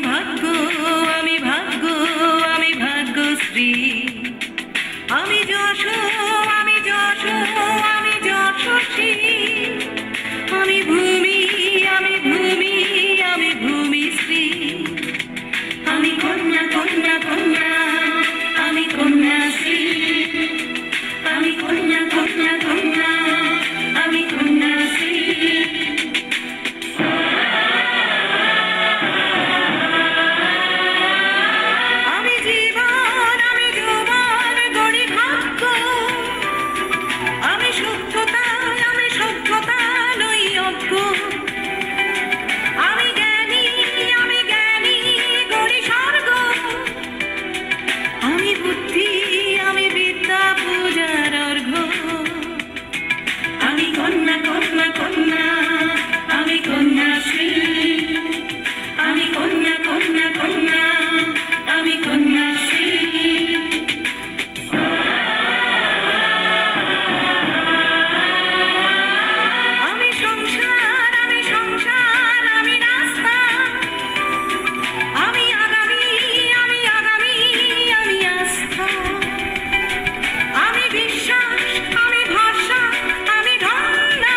ভাগ্য, আমি ভাগ্য, আমি ভাগ্যশ্রী। আমি যশ, আমি যশ, আমি যশস্বী। আমি ভূমি, আমি ভূমি, আমি ভূমিশ্রী। আমি কন্যা, কন্যা, কন্যা, আমি কন্যাশ্রী। আমি কন্যা, কন্যা, কন্যা, আমি কন্যাশ্রী। আমি জীবন, আমি যৌবন গড়ি ভাগ্য। আমি সভ্যতা, আমি সভ্যতা নই অজ্ঞ। আমি জ্ঞানী, আমি জ্ঞানী গড়ি স্বর্গ। আমি বুদ্ধি, আমি বিদ্যা পূজার অর্ঘ্য। আমি কন্যা, কন্যা, কন্যা, আমি কন্যাশ্রী। আমি কন্যা, কন্যা, কন্যা, আমি কন্যাশ্রী। আমি সংসার, আমি সংসার, আমি রাস্তা। আমি আগামী, আমি আগামী, আমি আস্থা। আমি বিশ্বাস, আমি ভরসা, আমি ধন্যা।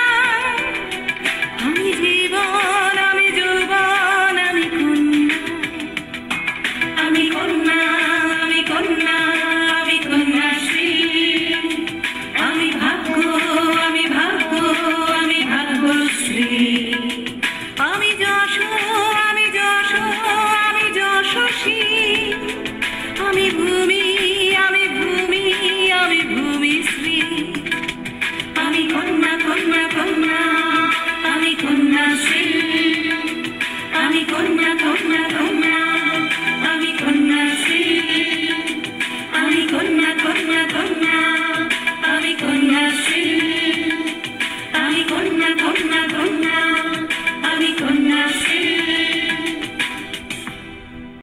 আমি জীবন, আমি যৌবন, আমি কন্যা। আমি কন্যা, আমি কন্যা, আমি কন্যাশ্রী। আমি ভাগ্য, আমি ভাগ্য, আমি ভাগ্যশ্রী। আমি যশ, আমি যশ, আমি যশস্বী। আমি ভূমি,